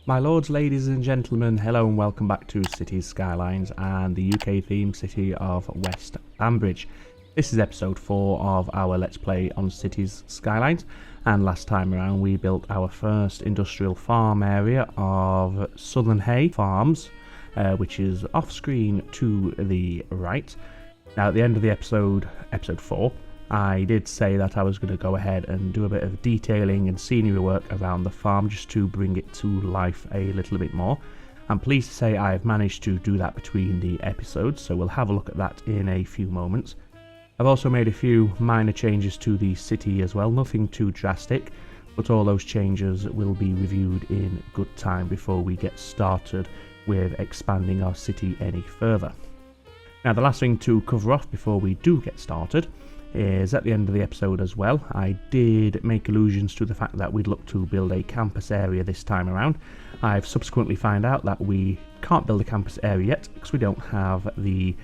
My lords, ladies and gentlemen, hello and welcome back to Cities Skylines and the UK themed city of West Bambridge. This is episode 4 of our Let's Play on Cities Skylines, and last time around we built our first industrial farm area of Southern Hay Farms, which is off screen to the right. Now at the end of the episode 4, I did say that I was going to go ahead and do a bit of detailing and scenery work around the farm just to bring it to life a little bit more. I'm pleased to say I've managed to do that between the episodes, so we'll have a look at that in a few moments. I've also made a few minor changes to the city as well, nothing too drastic, but all those changes will be reviewed in good time before we get started with expanding our city any further. Now the last thing to cover off before we do get started is at the end of the episode as well, I did make allusions to the fact that we'd look to build a campus area this time around. I've subsequently found out that we can't build a campus area yet because we don't have the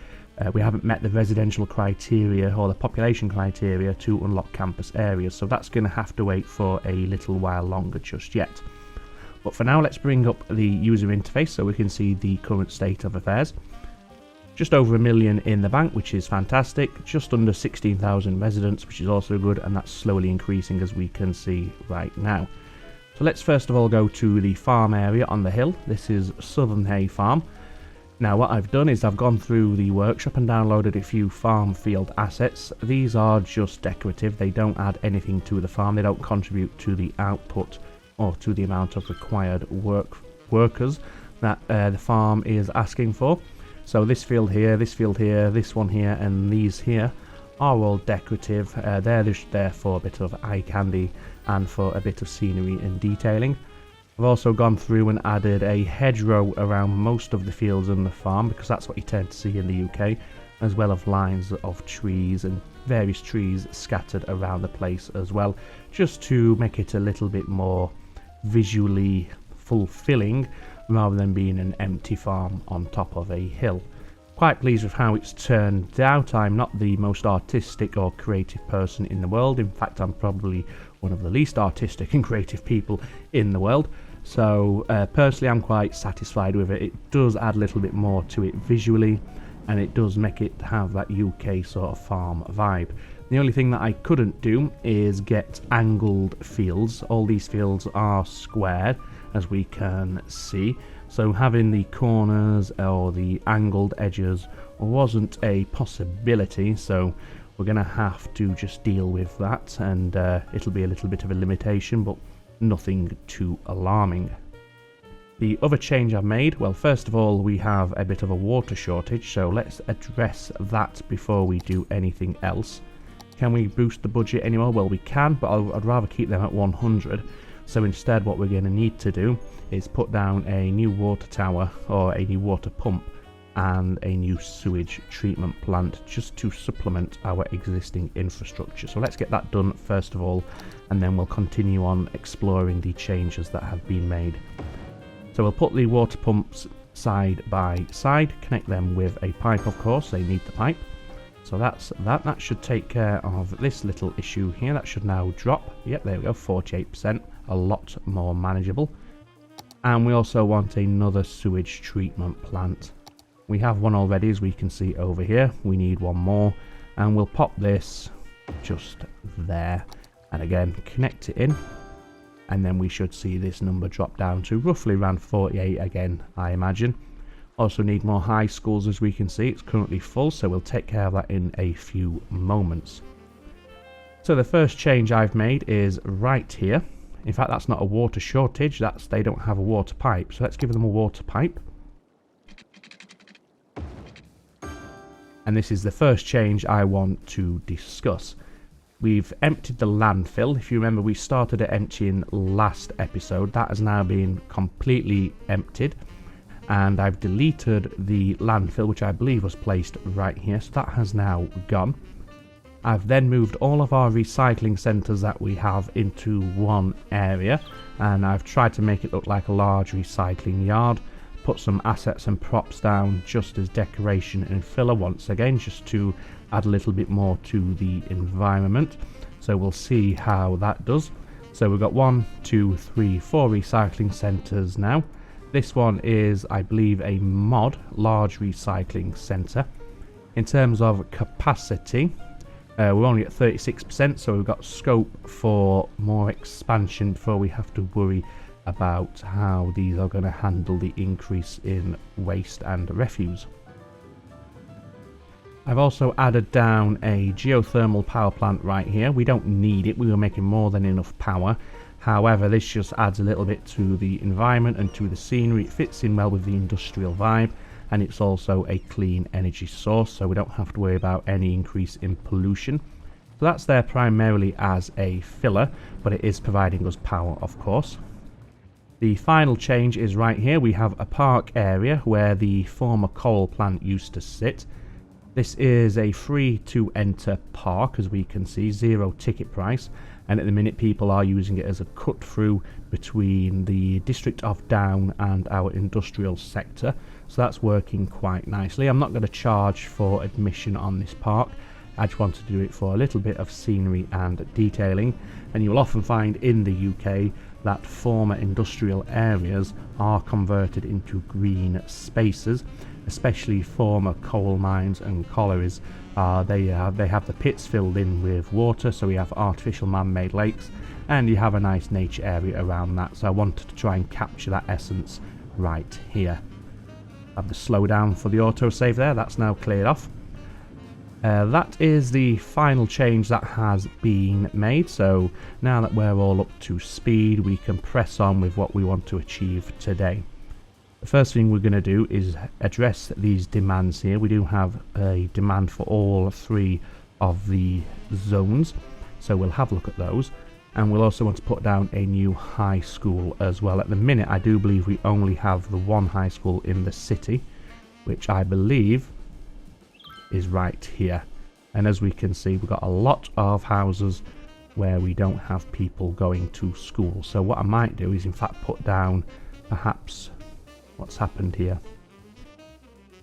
we haven't met the residential criteria or the population criteria to unlock campus areas, so that's going to have to wait for a little while longer just yet. But for now, let's bring up the user interface so we can see the current state of affairs. Just over 1 million in the bank, which is fantastic. Just under 16,000 residents, which is also good, and that's slowly increasing as we can see right now. So let's first of all go to the farm area on the hill. This is Southern Hay Farm. Now what I've done is I've gone through the workshop and downloaded a few farm field assets. These are just decorative, they don't add anything to the farm, they don't contribute to the output or to the amount of required workers that the farm is asking for. So this field here, this one here, and these here are all decorative. They're just there for a bit of eye candy and for a bit of scenery and detailing. I've also gone through and added a hedgerow around most of the fields in the farm because that's what you tend to see in the UK, as well as lines of trees and various trees scattered around the place as well, just to make it a little bit more visually fulfilling rather than being an empty farm on top of a hill. Quite pleased with how it's turned out. I'm not the most artistic or creative person in the world. In fact, I'm probably one of the least artistic and creative people in the world. So personally, I'm quite satisfied with it. It does add a little bit more to it visually, and it does make it have that UK sort of farm vibe. The only thing that I couldn't do is get angled fields. All these fields are squared, as we can see, so having the corners or the angled edges wasn't a possibility, so we're gonna have to just deal with that, and it'll be a little bit of a limitation, but nothing too alarming. The other change I've made, well, first of all, we have a bit of a water shortage, so let's address that before we do anything else. Can we boost the budget anymore? Well, we can, but I'd rather keep them at 100. So instead what we're going to need to do is put down a new water tower or a new water pump and a new sewage treatment plant just to supplement our existing infrastructure. So let's get that done first of all, and then we'll continue on exploring the changes that have been made. So we'll put the water pumps side by side, connect them with a pipe, of course, they need the pipe. So that's that should take care of this little issue here. That should now drop. Yep, there we go, 48%, a lot more manageable. And we also want another sewage treatment plant. We have one already, as we can see over here. We need one more, and we'll pop this just there, and again connect it in, and then we should see this number drop down to roughly around 48 again, I imagine. Also need more high schools, as we can see. It's currently full, so we'll take care of that in a few moments. So the first change I've made is right here. In fact, that's not a water shortage, that's they don't have a water pipe. So let's give them a water pipe. And this is the first change I want to discuss. We've emptied the landfill. If you remember, we started at emptying last episode. That has now been completely emptied. And I've deleted the landfill, which I believe was placed right here, so that has now gone. I've then moved all of our recycling centres that we have into one area, and I've tried to make it look like a large recycling yard, put some assets and props down just as decoration and filler once again, just to add a little bit more to the environment. So we'll see how that does. So we've got 1, 2, 3, 4 recycling centres now. This one is, I believe, a mod, large recycling centre. In terms of capacity, we're only at 36%, so we've got scope for more expansion before we have to worry about how these are going to handle the increase in waste and refuse. I've also added down a geothermal power plant right here. We don't need it, we were making more than enough power. However, this just adds a little bit to the environment and to the scenery. It fits in well with the industrial vibe, and it's also a clean energy source, so we don't have to worry about any increase in pollution. So that's there primarily as a filler, but it is providing us power, of course. The final change is right here. We have a park area where the former coal plant used to sit. This is a free to enter park, as we can see, 0 ticket price, and at the minute people are using it as a cut through between the district of Down and our industrial sector, so that's working quite nicely. I'm not going to charge for admission on this park. I just want to do it for a little bit of scenery and detailing, and you will often find in the UK that former industrial areas are converted into green spaces, especially former coal mines and collieries. They have the pits filled in with water, so we have artificial man-made lakes, and you have a nice nature area around that, so I wanted to try and capture that essence right here. I have the slow down for the autosave there, that's now cleared off. That is the final change that has been made, so now that we're all up to speed, we can press on with what we want to achieve today. The first thing we're going to do is address these demands here. We do have a demand for all 3 of the zones, so we'll have a look at those, and we'll also want to put down a new high school as well. At the minute I do believe we only have the 1 high school in the city, which I believe is right here, and as we can see we've got a lot of houses where we don't have people going to school. So what I might do is in fact put down perhaps what's happened here.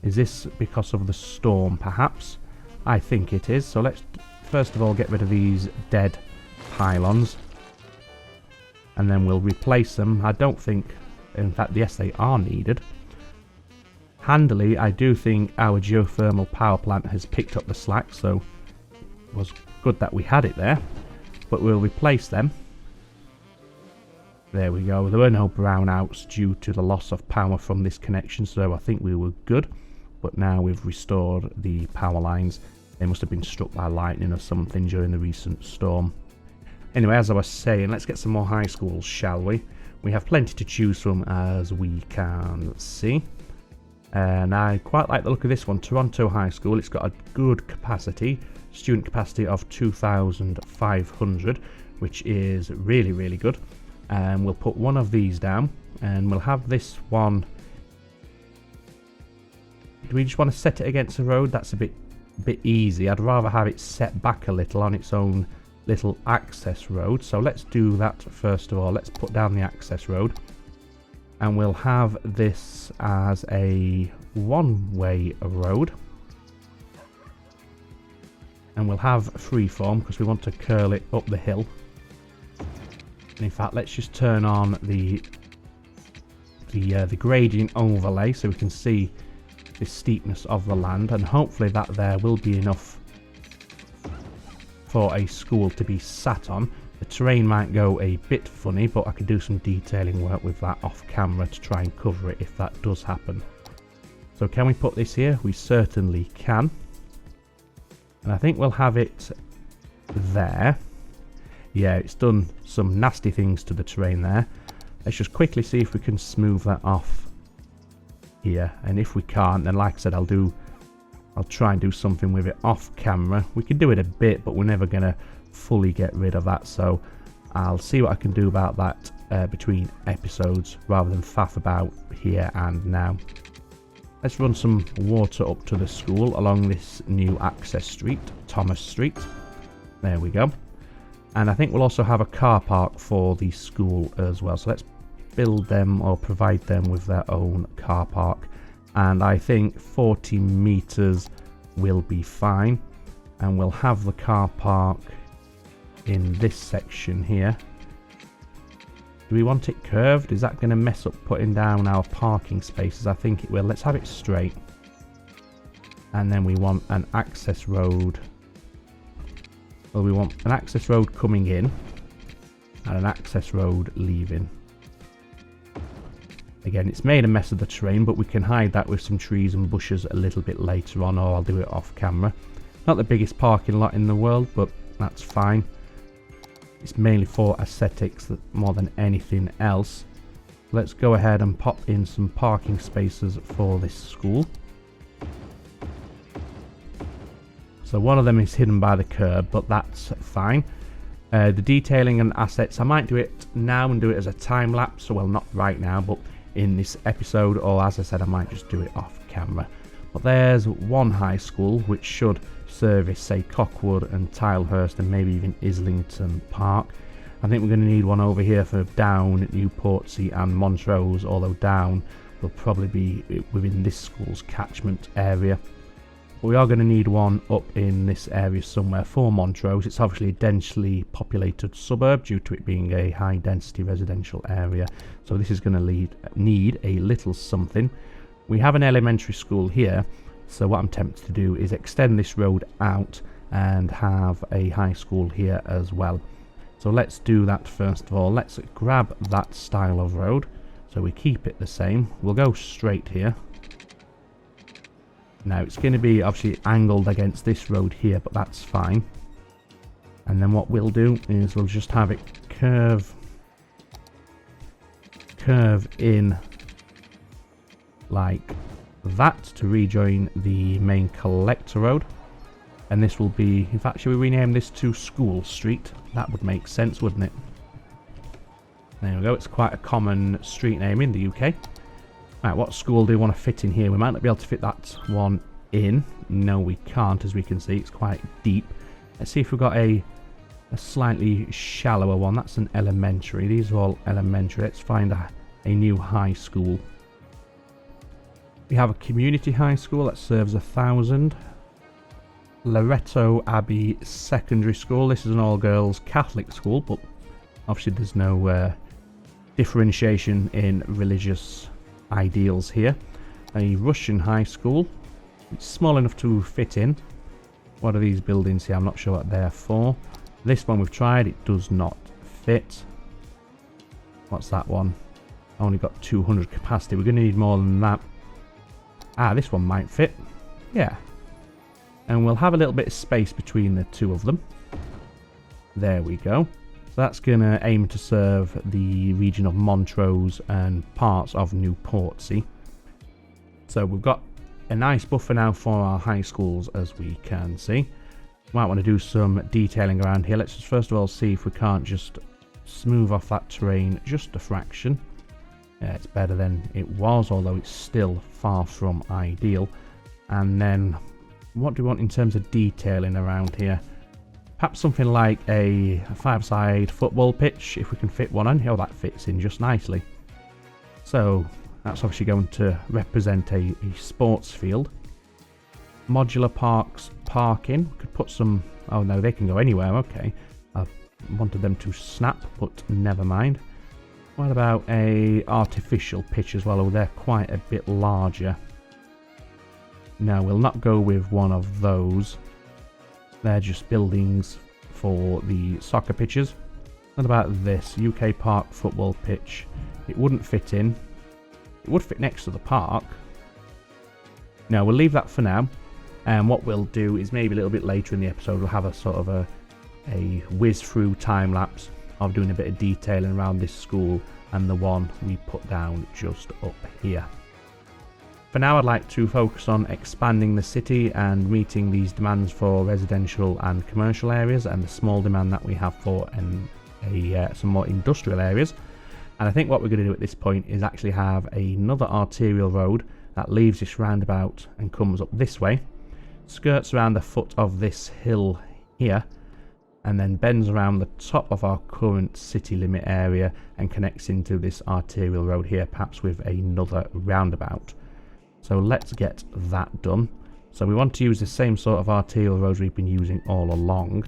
Is this because of the storm perhaps? I think it is. So let's first of all get rid of these dead pylons, and then we'll replace them. I don't think, in fact yes, they are needed. Handily, I do think our geothermal power plant has picked up the slack, so it was good that we had it there, but we'll replace them. There we go. There were no brownouts due to the loss of power from this connection, so I think we were good. But now we've restored the power lines. They must have been struck by lightning or something during the recent storm. Anyway, as I was saying, let's get some more high schools, shall we? We have plenty to choose from, as we can see. And I quite like the look of this one, Toronto High School. It's got a good capacity, student capacity of 2,500, which is really, really good. And we'll put one of these down, and we'll have this one. Do we just want to set it against the road? That's a bit easy. I'd rather have it set back a little on its own little access road. So let's do that first of all. Let's put down the access road, and we'll have this as a one-way road, and we'll have freeform because we want to curl it up the hill. And in fact, let's just turn on the gradient overlay so we can see the steepness of the land, and hopefully that there will be enough for a school to be sat on. The terrain might go a bit funny, but I can do some detailing work with that off camera to try and cover it if that does happen. So can we put this here? We certainly can. And I think we'll have it there. Yeah, it's done some nasty things to the terrain there. Let's just quickly see if we can smooth that off here. And if we can't, then like I said, I'll try and do something with it off camera. We can do it a bit, but we're never going to fully get rid of that, so I'll see what I can do about that between episodes rather than faff about here and now. Let's run some water up to the school along this new access street, Thomas Street. There we go. And I think we'll also have a car park for the school as well, so let's build them or provide them with their own car park, and I think 40 meters will be fine. And we'll have the car park in this section here, Do we want it curved? Is that going to mess up putting down our parking spaces? I think it will. Let's have it straight. And then we want an access road. Well, we want an access road coming in and an access road leaving. Again, it's made a mess of the terrain, but we can hide that with some trees and bushes a little bit later on, or I'll do it off camera. Not the biggest parking lot in the world, but that's fine. It's mainly for aesthetics more than anything else. Let's go ahead and pop in some parking spaces for this school. So one of them is hidden by the curb, but that's fine. The detailing and assets, I might do it now and do it as a time lapse. So, well, not right now, but in this episode, or as I said, I might just do it off camera. But there's one high school which should service, say, Cockwood and Tilehurst and maybe even Islington Park. I think we're going to need one over here for Down, Newportsea and Montrose, although Down will probably be within this school's catchment area. But we are going to need one up in this area somewhere for Montrose. It's obviously a densely populated suburb due to it being a high density residential area. So this is going to need a little something. We have an elementary school here. So what I'm tempted to do is extend this road out and have a high school here as well. So let's do that first of all. Let's grab that style of road. So we keep it the same. We'll go straight here. Now it's going to be obviously angled against this road here, but that's fine. And then what we'll do is we'll just have it curve in like that to rejoin the main collector road. And this will be, in fact, should we rename this to School Street? That would make sense, wouldn't it? There we go. It's quite a common street name in the UK. Right, what school do we want to fit in here? We might not be able to fit that one in. No, we can't, as we can see. It's quite deep. Let's see if we've got a slightly shallower one. That's an elementary. These are all elementary. Let's find a new high school. We have a community high school that serves 1,000. Loretto Abbey Secondary School. This is an all-girls Catholic school, but obviously there's no differentiation in religious ideals here. A Russian high school. It's small enough to fit in. What are these buildings here? I'm not sure what they're for. This one we've tried. It does not fit. What's that one? Only got 200 capacity. We're going to need more than that. Ah, this one might fit. Yeah. And we'll have a little bit of space between the two of them. There we go. So that's going to aim to serve the region of Montrose and parts of Newportsea. So we've got a nice buffer now for our high schools, as we can see. Might want to do some detailing around here. Let's just first of all see if we can't just smooth off that terrain just a fraction. Yeah, it's better than it was, although it's still far from ideal. And then what do we want in terms of detailing around here? Perhaps something like a 5-side football pitch, if we can fit one on. Oh, that fits in just nicely. So that's obviously going to represent a sports field. Modular parks parking. Could put some... Oh no, they can go anywhere. Okay. I wanted them to snap, but never mind. What about a artificial pitch as well? Oh, they're quite a bit larger. No, we'll not go with one of those. They're just buildings for the soccer pitches. What about this? UK Park football pitch. It wouldn't fit in. It would fit next to the park. No, we'll leave that for now. And what we'll do is maybe a little bit later in the episode we'll have a sort of a whiz through time lapse of doing a bit of detailing around this school and the one we put down just up here. For now, I'd like to focus on expanding the city and meeting these demands for residential and commercial areas and the small demand that we have for some more industrial areas. And I think what we're going to do at this point is actually have another arterial road that leaves this roundabout and comes up this way, skirts around the foot of this hill here, and then bends around the top of our current city limit area and connects into this arterial road here, perhaps with another roundabout. So let's get that done. So we want to use the same sort of arterial roads we've been using all along.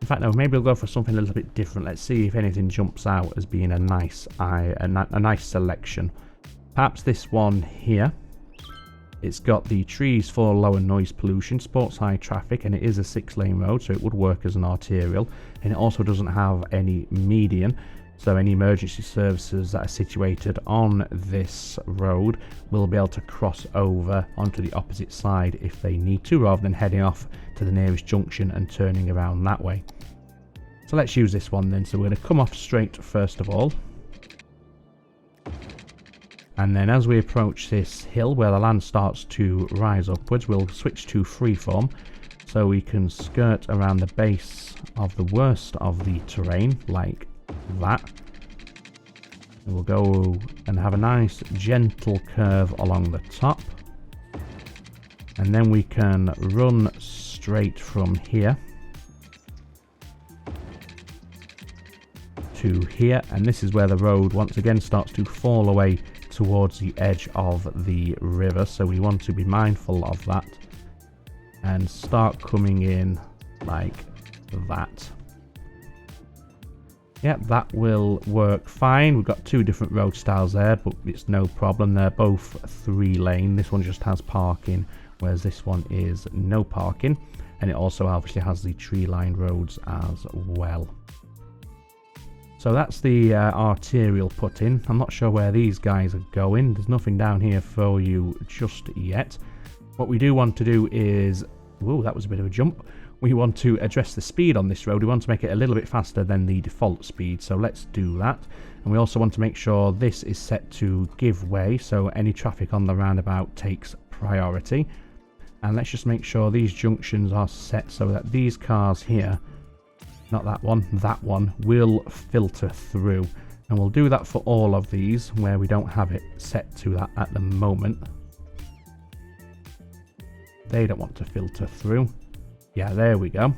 In fact, no, maybe we'll go for something a little bit different. Let's see if anything jumps out as being a nice selection. Perhaps this one here. It's got the trees for lower noise pollution, supports high traffic, and it is a 6-lane road, so it would work as an arterial. And it also doesn't have any median, so any emergency services that are situated on this road will be able to cross over onto the opposite side if they need to, rather than heading off to the nearest junction and turning around that way. So let's use this one then. So we're going to come off straight first of all. And then as we approach this hill where the land starts to rise upwards, we'll switch to freeform so we can skirt around the base of the worst of the terrain like that. And we'll go and have a nice gentle curve along the top. And then we can run straight from here to here. And this is where the road once again starts to fall away towards the edge of the river, so we want to be mindful of that and start coming in like that. Yep, that will work fine. We've got 2 different road styles there, but it's no problem. They're both 3-lane. This one just has parking, whereas this one is no parking, and it also obviously has the tree-lined roads as well. So that's the arterial put in. I'm not sure where these guys are going. There's nothing down here for you just yet. What we do want to do is... Whoa, that was a bit of a jump. We want to address the speed on this road. We want to make it a little bit faster than the default speed. So let's do that. And we also want to make sure this is set to give way, so any traffic on the roundabout takes priority. And let's just make sure these junctions are set so that these cars here... Not that one will filter through, and we'll do that for all of these where we don't have it set to that at the moment. They don't want to filter through. Yeah, there we go.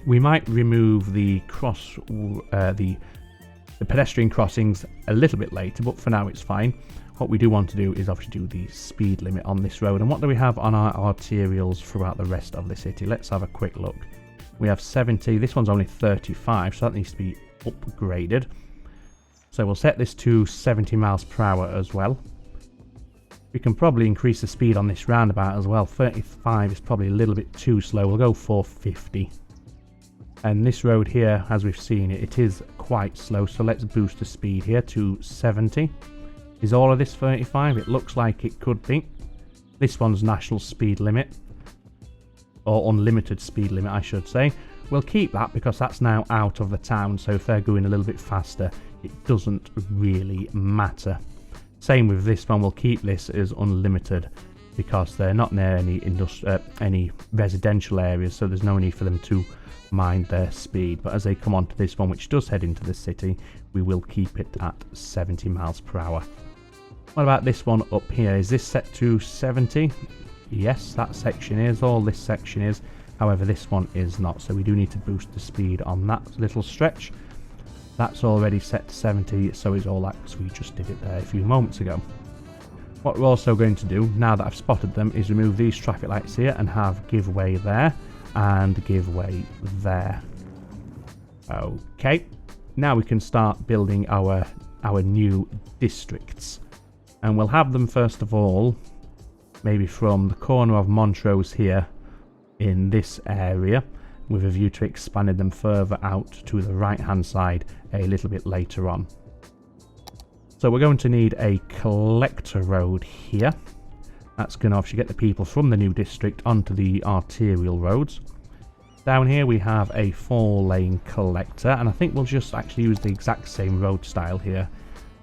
We might remove the the pedestrian crossings a little bit later, but for now it's fine. What we do want to do is obviously do the speed limit on this road. And what do we have on our arterials throughout the rest of the city? Let's have a quick look. We have 70. This one's only 35, so that needs to be upgraded. So we'll set this to 70 miles per hour as well. We can probably increase the speed on this roundabout as well. 35 is probably a little bit too slow. We'll go for 50. And this road here, as we've seen it, it is quite slow. So let's boost the speed here to 70. Is all of this 35? It looks like it could be. This one's national speed limit. Or unlimited speed limit, I should say. We'll keep that because that's now out of the town, so if they're going a little bit faster, it doesn't really matter. Same with this one, we'll keep this as unlimited because they're not near any residential areas, so there's no need for them to mind their speed. But as they come onto this one, which does head into the city, we will keep it at 70 miles per hour. What about this one up here? Is this set to 70? Yes, that section is. All this section is. However, this one is not. So we do need to boost the speed on that little stretch. That's already set to 70. So is all that, because we just did it there a few moments ago. What we're also going to do, now that I've spotted them, is remove these traffic lights here and have give way there and give way there. Okay. Now we can start building our new districts. And we'll have them first of all... maybe from the corner of Montrose here in this area, with a view to expanding them further out to the right hand side a little bit later on. So we're going to need a collector road here. That's going to obviously get the people from the new district onto the arterial roads. Down here we have a 4-lane collector, and I think we'll just actually use the exact same road style here,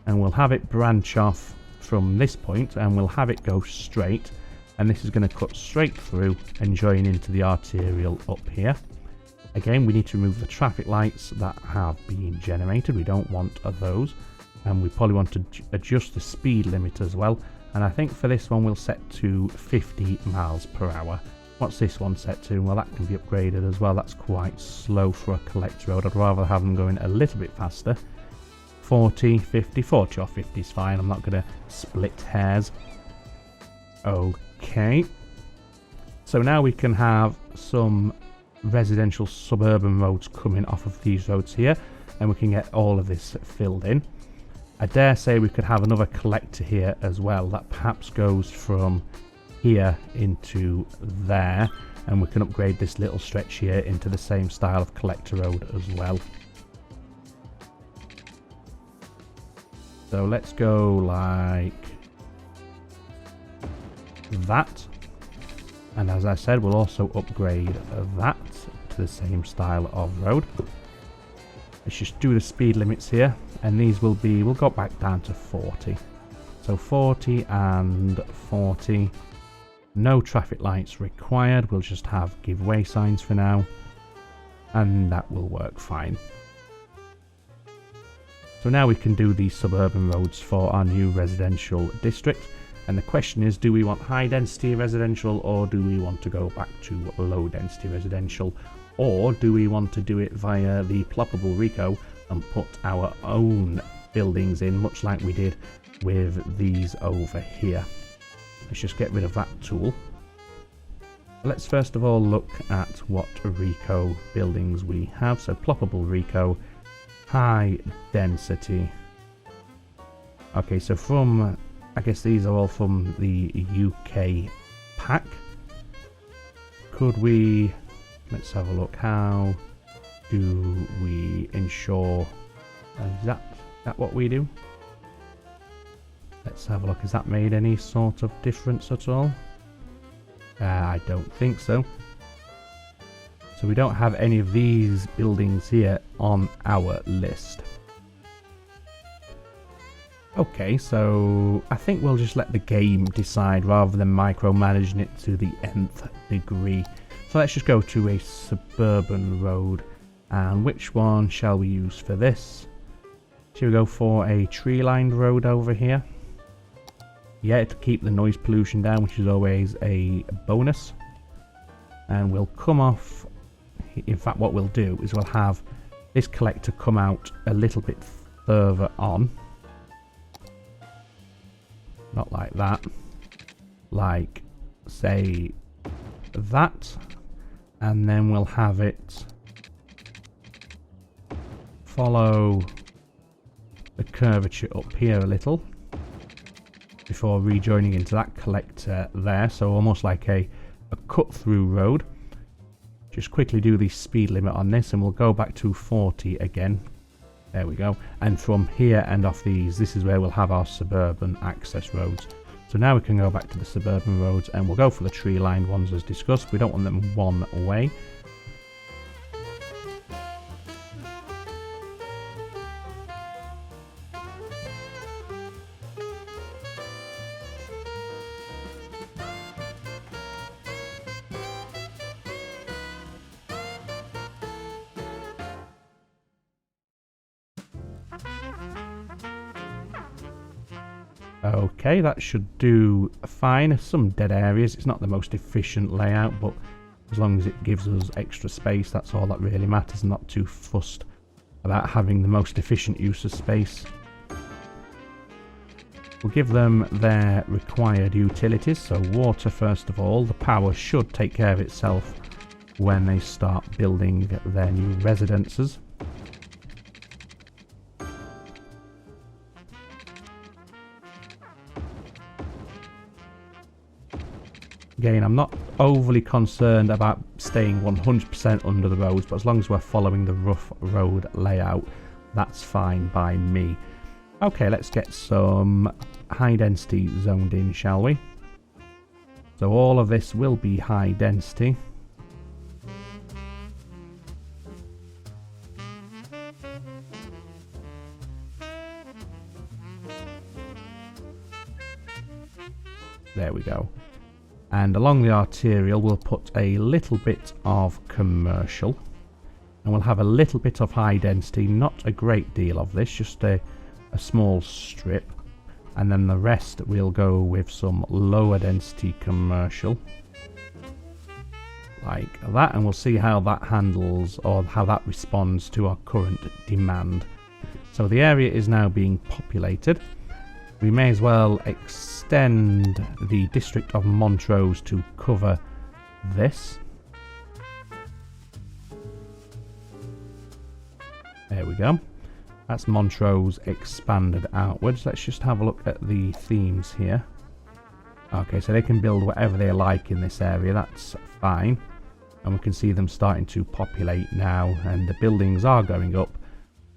and we'll have it branch off from this point, and we'll have it go straight, and this is going to cut straight through and join into the arterial up here. Again, we need to remove the traffic lights that have been generated. We don't want those, and we probably want to adjust the speed limit as well, and I think for this one we'll set to 50 miles per hour. What's this one set to? Well, that can be upgraded as well. That's quite slow for a collector road. I'd rather have them going a little bit faster. 40, 50, 40 or 50 is fine. I'm not going to split hairs. Okay. So now we can have some residential suburban roads coming off of these roads here, and we can get all of this filled in. I dare say we could have another collector here as well that perhaps goes from here into there, and we can upgrade this little stretch here into the same style of collector road as well. So let's go like that, and as I said, we'll also upgrade that to the same style of road. Let's just do the speed limits here, and these will be, we'll go back down to 40. So 40 and 40. No traffic lights required. We'll just have give way signs for now, and that will work fine. So now we can do the suburban roads for our new residential district. And the question is, do we want high density residential, or do we want to go back to low density residential? Or do we want to do it via the ploppable Rico and put our own buildings in, much like we did with these over here? Let's just get rid of that tool. Let's first of all look at what Rico buildings we have. So ploppable Rico, high density. Okay, so from, I guess these are all from the UK pack. Could we, let's have a look, how do we ensure, is that what we do? Let's have a look, has that made any sort of difference at all? I don't think so. So we don't have any of these buildings here on our list. Okay, so I think we'll just let the game decide rather than micromanaging it to the nth degree. So let's just go to a suburban road. And which one shall we use for this? Should we go for a tree-lined road over here? Yeah, to keep the noise pollution down, which is always a bonus. And we'll come off, in fact what we'll do is we'll have this collector come out a little bit further on. Not like that. Like, say, that. And then we'll have it follow the curvature up here a little before rejoining into that collector there. So almost like a cut through road. Just quickly do the speed limit on this and we'll go back to 40 again. There we go. And from here and off these, this is where we'll have our suburban access roads. So now we can go back to the suburban roads and we'll go for the tree lined ones as discussed. We don't want them one way. Okay, that should do fine. Some dead areas. It's not the most efficient layout, but as long as it gives us extra space, that's all that really matters. I'm not too fussed about having the most efficient use of space. We'll give them their required utilities. So water first of all. The power should take care of itself when they start building their new residences. Again, I'm not overly concerned about staying 100% under the roads, but as long as we're following the rough road layout, that's fine by me. Okay, let's get some high density zoned in, shall we? So all of this will be high density. There we go. And along the arterial we'll put a little bit of commercial, and we'll have a little bit of high density, not a great deal of this, just a small strip, and then the rest we'll go with some lower density commercial like that, and we'll see how that handles or how that responds to our current demand. So the area is now being populated. We may as well extend the district of Montrose to cover this. There we go. That's Montrose expanded outwards. Let's just have a look at the themes here. Okay, so they can build whatever they like in this area. That's fine. And we can see them starting to populate now. And the buildings are going up.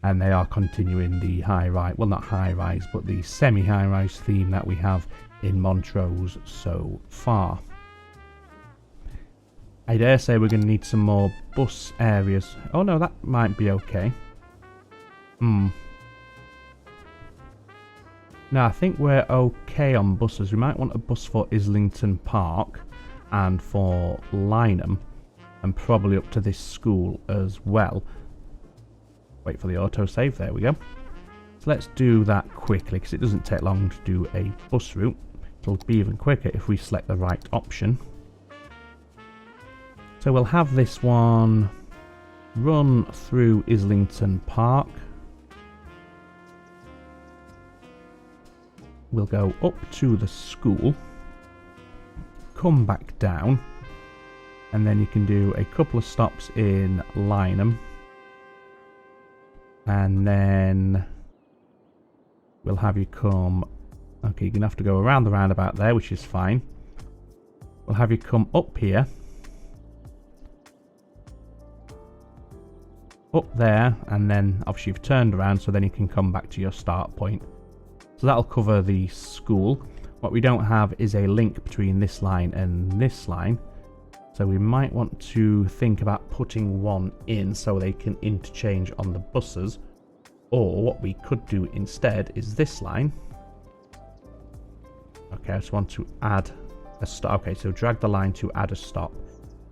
And they are continuing the high-rise, well, not high-rise, but the semi-high-rise theme that we have in Montrose so far. I dare say we're going to need some more bus areas. Oh no, that might be okay. No, I think we're okay on buses. We might want a bus for Islington Park and for Lynham, and probably up to this school as well. Wait for the autosave. There we go. So let's do that quickly because it doesn't take long to do a bus route. It'll be even quicker if we select the right option. So we'll have this one run through Islington Park. We'll go up to the school, come back down, and then you can do a couple of stops in Lynham. And then we'll have you come... Okay, you're going to have to go around the roundabout there, which is fine. We'll have you come up here. Up there, and then obviously you've turned around, so then you can come back to your start point. So that'll cover the school. What we don't have is a link between this line and this line. So we might want to think about putting one in so they can interchange on the buses. Or what we could do instead is this line. Okay, I just want to add a stop. Okay, so drag the line to add a stop.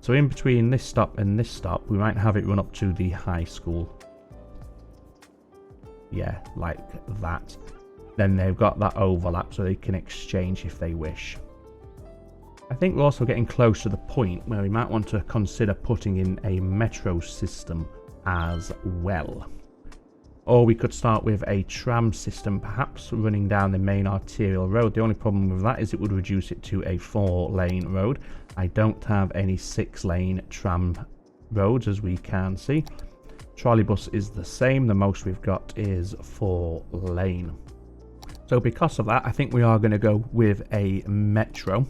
So in between this stop and this stop, we might have it run up to the high school. Yeah, like that. Then they've got that overlap so they can exchange if they wish. I think we're also getting close to the point where we might want to consider putting in a metro system as well. Or we could start with a tram system, perhaps running down the main arterial road. The only problem with that is it would reduce it to a 4-lane road. I don't have any 6-lane tram roads, as we can see. Trolleybus is the same. The most we've got is 4-lane. So because of that, I think we are going to go with a metro.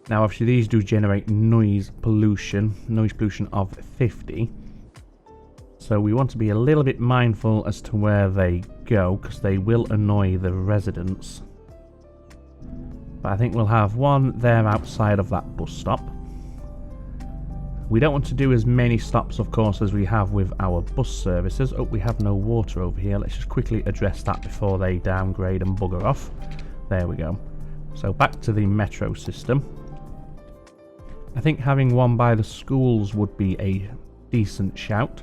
Now, obviously, these do generate noise pollution of 50. So we want to be a little bit mindful as to where they go, because they will annoy the residents. But I think we'll have one there outside of that bus stop. We don't want to do as many stops, of course, as we have with our bus services. Oh, we have no water over here. Let's just quickly address that before they downgrade and bugger off. There we go. So back to the metro system. I think having one by the schools would be a decent shout.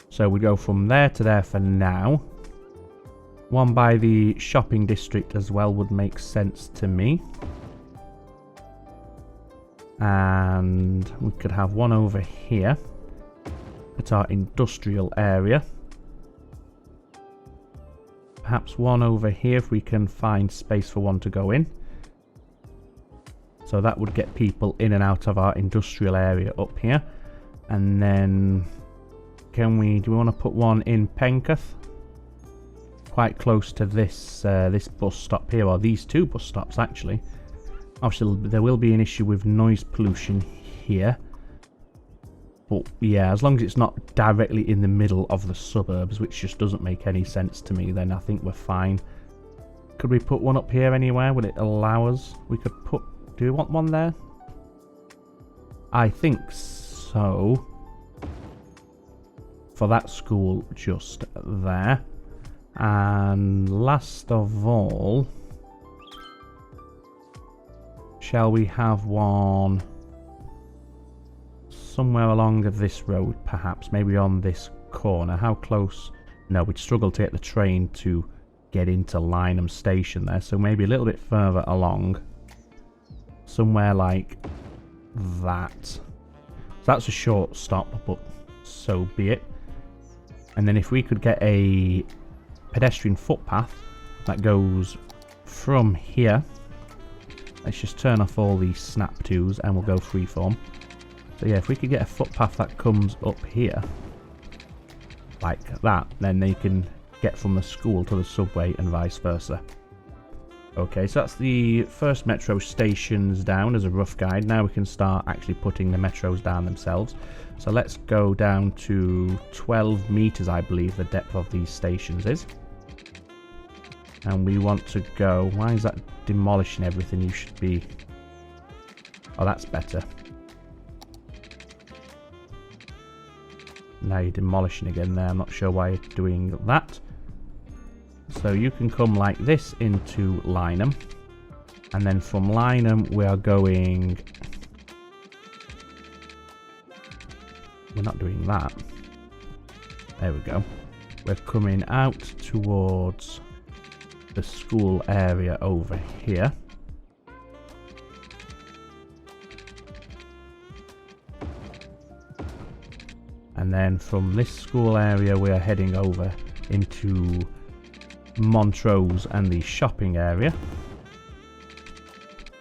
So we go from there to there for now. One by the shopping district as well would make sense to me. And we could have one over here at our industrial area. Perhaps one over here if we can find space for one to go in. So that would get people in and out of our industrial area up here. And then do we want to put one in Penketh? Quite close to this this bus stop here, or these two bus stops actually. Obviously there will be an issue with noise pollution here. But yeah, as long as it's not directly in the middle of the suburbs, which just doesn't make any sense to me, then I think we're fine. Could we put one up here anywhere? Would it allow us? We could put... Do we want one there? I think so. For that school just there. And last of all, shall we have one somewhere along this road, perhaps? Maybe on this corner. How close? No, we'd struggle to get the train to get into Lynham station there. So maybe a little bit further along. Somewhere like that. So that's a short stop, but so be it. And then if we could get a pedestrian footpath that goes from here. Let's just turn off all these snap twos and we'll go freeform. So yeah, if we could get a footpath that comes up here, like that, then they can get from the school to the subway and vice versa. Okay, so that's the first metro stations down as a rough guide. Now we can start actually putting the metros down themselves. So let's go down to 12 meters, I believe the depth of these stations is. And we want to go... Why is that demolishing everything? You should be... Oh, that's better. Now you're demolishing again there. I'm not sure why you're doing that. So you can come like this into Lynham. And then from Lynham we are going... We're not doing that. There we go. We're coming out towards the school area over here. And then from this school area we are heading over into Montrose and the shopping area.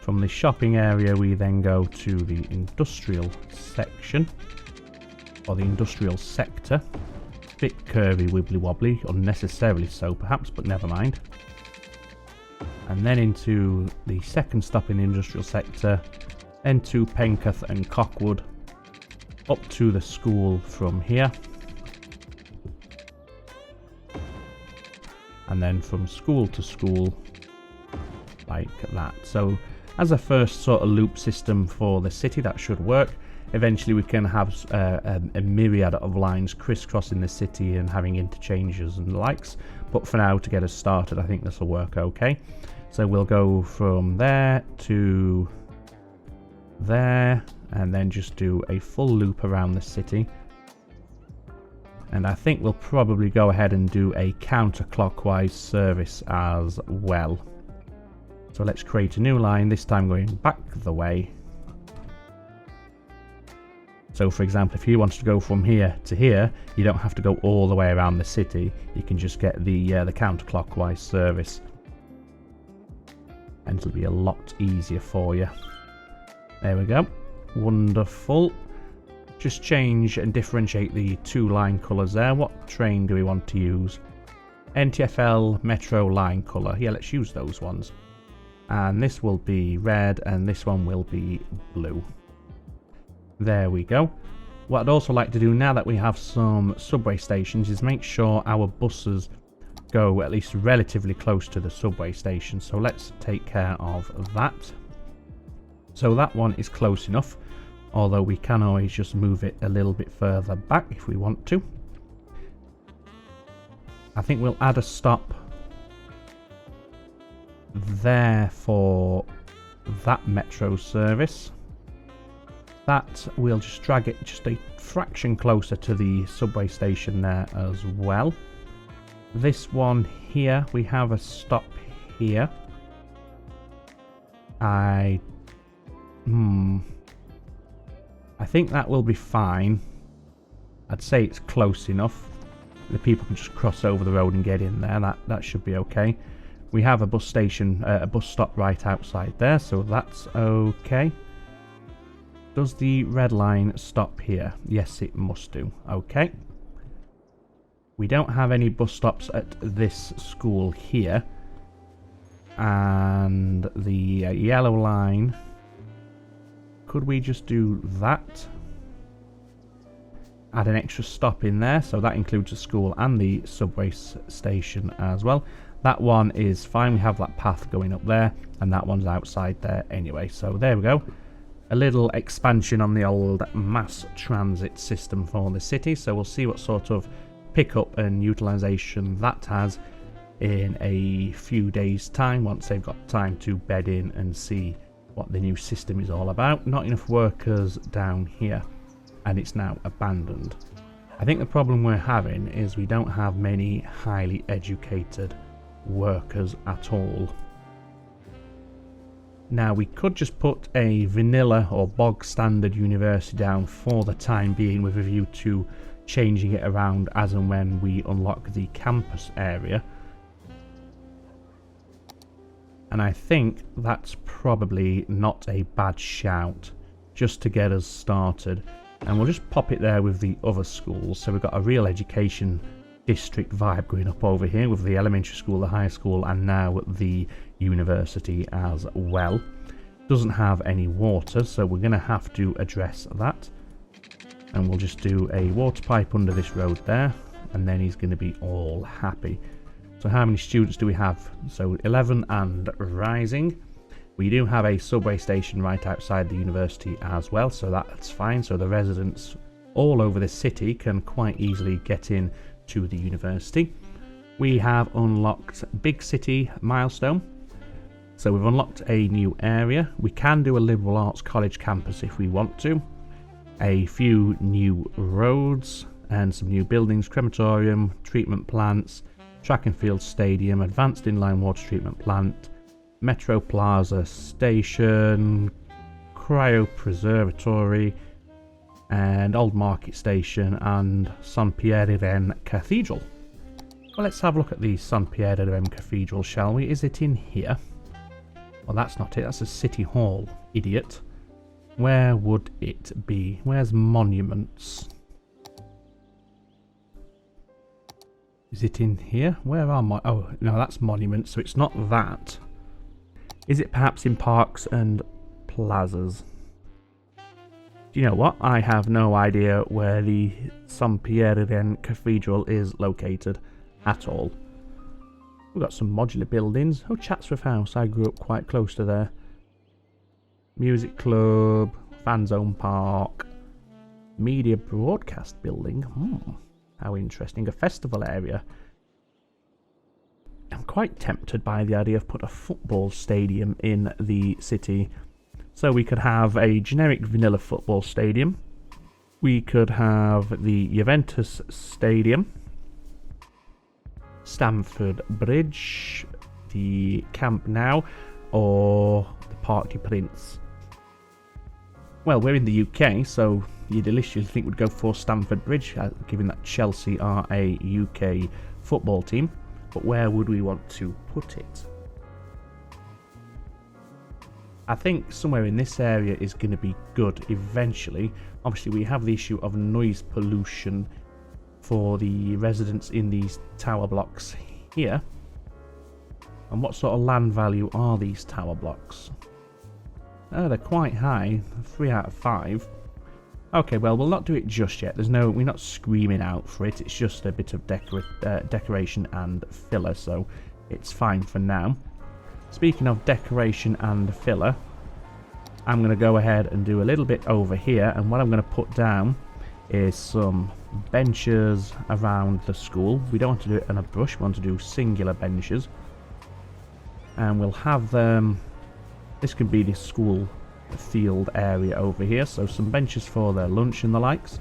From the shopping area we then go to the industrial section, or the industrial sector. Bit curvy, wibbly wobbly, unnecessarily so perhaps, but never mind. And then into the second stop in the industrial sector, then to Penketh and Cockwood, up to the school from here. And then from school to school, like that. So as a first sort of loop system for the city, that should work. Eventually we can have a myriad of lines crisscrossing the city and having interchanges and the likes. But for now, to get us started, I think this will work okay. So we'll go from there to there, and then just do a full loop around the city. And I think we'll probably go ahead and do a counterclockwise service as well. So let's create a new line, this time going back the way. So for example, if you wanted to go from here to here, you don't have to go all the way around the city. You can just get the counterclockwise service. And it'll be a lot easier for you. There we go. Wonderful. Just change and differentiate the two line colours there. What train do we want to use? NTFL Metro line colour. Yeah, let's use those ones. And this will be red and this one will be blue. There we go. What I'd also like to do now that we have some subway stations is make sure our buses go at least relatively close to the subway station. So let's take care of that. So that one is close enough, although we can always just move it a little bit further back if we want to. I think we'll add a stop there for that metro service. That we'll just drag it just a fraction closer to the subway station there as well. This one here, we have a stop here. I think that will be fine. I'd say it's close enough. The people can just cross over the road and get in there. That should be okay. We have a bus station, a bus stop right outside there, so that's okay. Does the red line stop here? Yes, it must do. Okay. We don't have any bus stops at this school here. And the yellow line... Could we just do that? Add an extra stop in there, so that includes the school and the subway station as well. That one is fine, we have that path going up there, and that one's outside there anyway. So there we go. A little expansion on the old mass transit system for the city. So we'll see what sort of pickup and utilisation that has in a few days' time, once they've got time to bed in and see what the new system is all about. Not enough workers down here, and it's now abandoned. I think the problem we're having is we don't have many highly educated workers at all. Now we could just put a vanilla or bog standard university down for the time being with a view to changing it around as and when we unlock the campus area. And I think that's probably not a bad shout. just to get us started. And we'll just pop it there with the other schools. So we've got a real education district vibe going up over here with the elementary school, the high school, and now the university as well. Doesn't have any water, so we're going to have to address that. And we'll just do a water pipe under this road there, and then he's going to be all happy. So how many students do we have? So 11 and rising. We do have a subway station right outside the university as well, so that's fine. So the residents all over the city can quite easily get in to the university. We have unlocked Big City Milestone. So we've unlocked a new area. We can do a liberal arts college campus if we want to. A few new roads and some new buildings, crematorium, treatment plants, track and field stadium, advanced inline water treatment plant, Metro Plaza Station, Cryopreservatory, and Old Market Station, and San Pierre-de-Rennes Cathedral. Well, let's have a look at the San Pierre-de-Rennes Cathedral, shall we? Is it in here? Well, that's not it. That's a city hall, idiot. Where would it be? Where's monuments? Is it in here? Where are oh, no, that's monuments, so it's not that. Is it perhaps in parks and plazas? Do you know what? I have no idea where the San Pierre-de-Rennes Cathedral is located at all. We've got some modular buildings. Oh, Chatsworth House. I grew up quite close to there. Music club, fan zone park, media broadcast building. How interesting. A festival area. I'm quite tempted by the idea of putting a football stadium in the city. So we could have a generic vanilla football stadium. We could have the Juventus Stadium, Stamford Bridge, the Camp Nou, or the Parc des Princes. Well, we're in the UK, so you'd initially think we'd go for Stamford Bridge, given that Chelsea are a UK football team. But where would we want to put it? I think somewhere in this area is going to be good eventually. Obviously, we have the issue of noise pollution for the residents in these tower blocks here. And what sort of land value are these tower blocks? Oh, they're quite high. 3 out of 5. Okay, well, we'll not do it just yet. We're not screaming out for it. It's just a bit of decoration and filler, so it's fine for now. Speaking of decoration and filler, I'm going to go ahead and do a little bit over here, and what I'm going to put down is some benches around the school. We don't want to do it in a brush, we want to do singular benches. And we'll have them, this could be the school field area over here, so some benches for their lunch and the likes,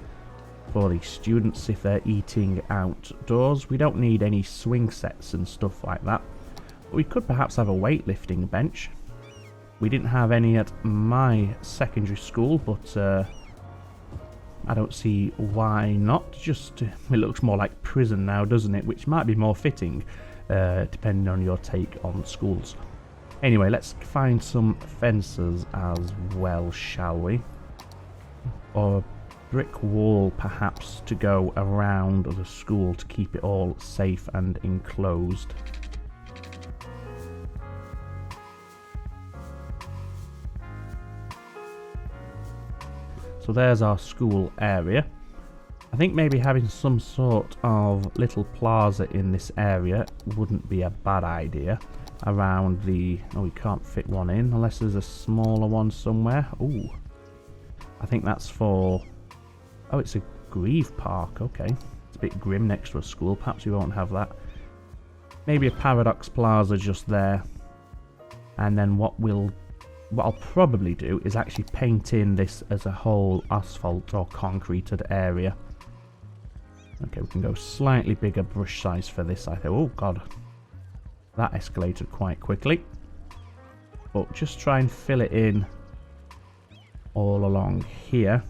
for the students if they're eating outdoors. We don't need any swing sets and stuff like that, but we could perhaps have a weightlifting bench. We didn't have any at my secondary school, but I don't see why not. Just it looks more like prison now, doesn't it, which might be more fitting depending on your take on schools. Anyway, let's find some fences as well, shall we? Or a brick wall, perhaps, to go around the school to keep it all safe and enclosed. So there's our school area. I think maybe having some sort of little plaza in this area wouldn't be a bad idea. Around the... oh, we can't fit one in unless there's a smaller one somewhere. Ooh. I think that's for... oh, it's a Grieve Park. Okay. It's a bit grim next to a school. Perhaps we won't have that. Maybe a Paradox Plaza just there. And then what I'll probably do is actually paint in this as a whole asphalt or concreted area. Okay, we can go slightly bigger brush size for this, I think. Oh, God. That escalated quite quickly. But just try and fill it in all along here.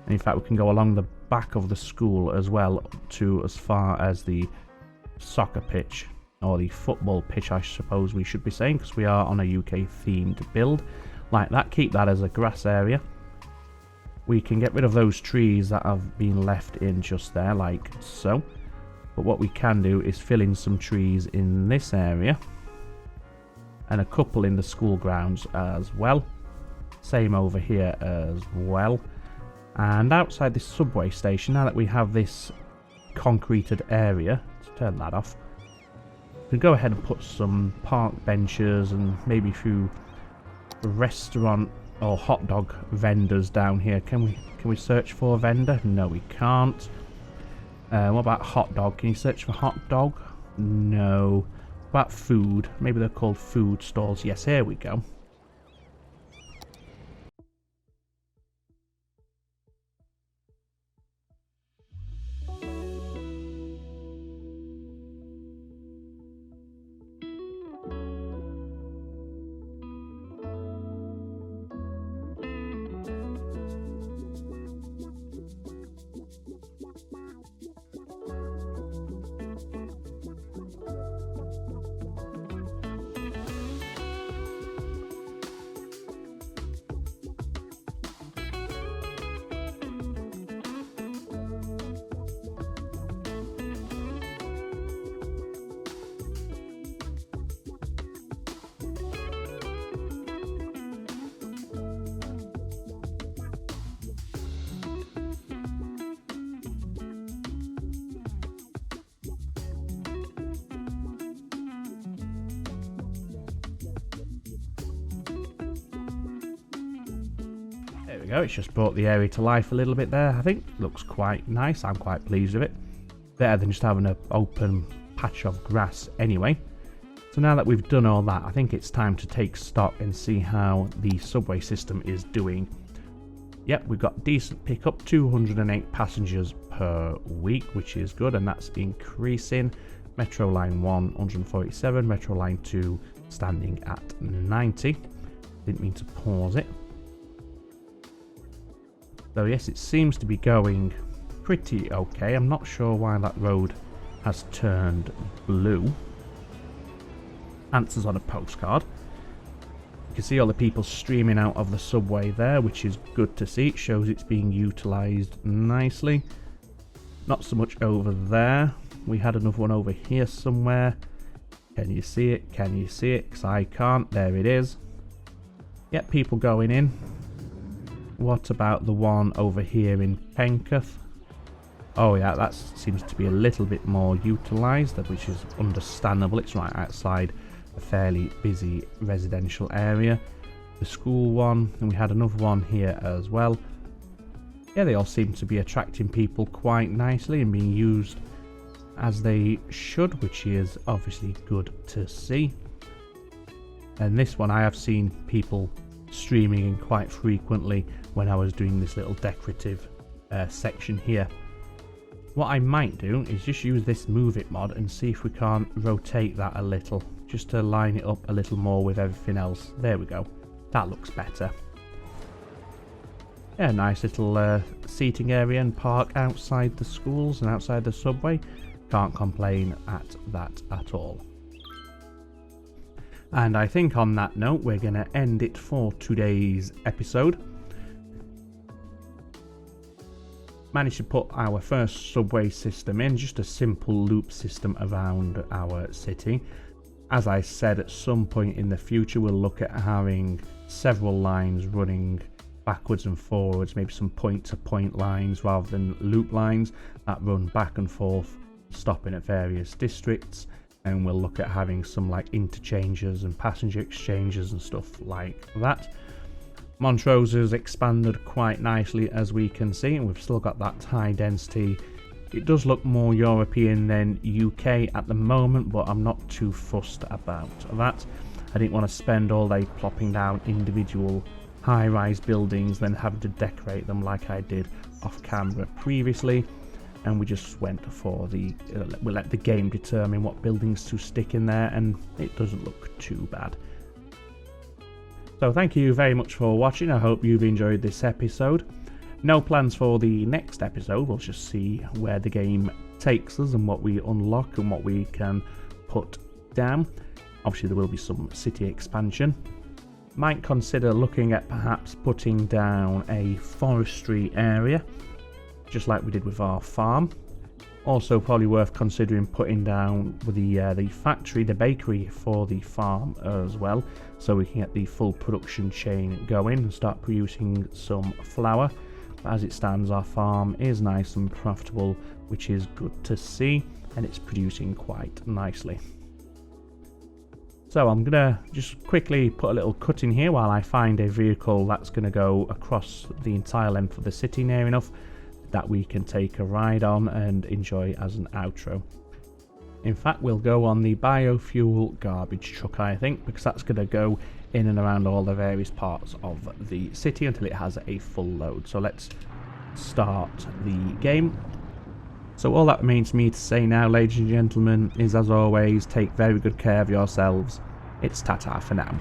And in fact, we can go along the back of the school as well to as far as the soccer pitch. Or the football pitch, I suppose we should be saying, because we are on a UK themed build. like that. Keep that as a grass area. We can get rid of those trees that have been left in just there, like so. But what we can do is fill in some trees in this area. And a couple in the school grounds as well. Same over here as well. And outside this subway station, now that we have this concreted area, let's turn that off. We can go ahead and put some park benches and maybe a few restaurant or hot dog vendors down here. Can we search for a vendor? No, we can't. What about hot dog? Can you search for hot dog? No. What about food? Maybe they're called food stalls. Yes, here we go. There we go, it's just brought the area to life a little bit there, I think. Looks quite nice, I'm quite pleased with it. Better than just having an open patch of grass anyway. So now that we've done all that, I think it's time to take stock and see how the subway system is doing. Yep, we've got decent pickup, 208 passengers per week, which is good, and that's increasing. Metro Line 1, 147, Metro Line 2 standing at 90. Didn't mean to pause it. So yes, it seems to be going pretty okay. I'm not sure why that road has turned blue. Answers on a postcard. You can see all the people streaming out of the subway there, which is good to see. It shows it's being utilised nicely. Not so much over there. We had another one over here somewhere. Can you see it? Can you see it? Because I can't. There it is. Yep, people going in. What about the one over here in Penketh? Oh yeah, that seems to be a little bit more utilised, which is understandable. It's right outside a fairly busy residential area. The school one, and we had another one here as well. Yeah, they all seem to be attracting people quite nicely and being used as they should, which is obviously good to see. And this one I have seen people streaming in quite frequently when I was doing this little decorative section here. What I might do is just use this move it mod and see if we can't rotate that a little, just to line it up a little more with everything else. There we go, that looks better. Yeah, nice little seating area and park outside the schools and outside the subway. Can't complain at that at all. And I think on that note, we're going to end it for today's episode. Managed to put our first subway system in, just a simple loop system around our city. As I said, at some point in the future, we'll look at having several lines running backwards and forwards, maybe some point-to-point lines rather than loop lines that run back and forth, stopping at various districts. And we'll look at having some like interchanges and passenger exchanges and stuff like that. Montrose has expanded quite nicely, as we can see, and we've still got that high density. It does look more European than UK at the moment, but I'm not too fussed about that. I didn't want to spend all day plopping down individual high-rise buildings, then having to decorate them like I did off camera previously. And we just went for the, we let the game determine what buildings to stick in there, and it doesn't look too bad. So thank you very much for watching. I hope you've enjoyed this episode. No plans for the next episode. We'll just see where the game takes us and what we unlock and what we can put down. Obviously there will be some city expansion. Might consider looking at perhaps putting down a forestry area, just like we did with our farm. Also probably worth considering putting down the factory, the bakery for the farm as well, so we can get the full production chain going and start producing some flour. But as it stands, our farm is nice and profitable, which is good to see, and it's producing quite nicely. So I'm gonna just quickly put a little cut in here while I find a vehicle that's gonna go across the entire length of the city near enough that we can take a ride on and enjoy as an outro. In fact, we'll go on the biofuel garbage truck, I think, because that's going to go in and around all the various parts of the city until it has a full load. So let's start the game. So all that remains for me to say now, ladies and gentlemen, is as always, take very good care of yourselves. It's ta-ta for now.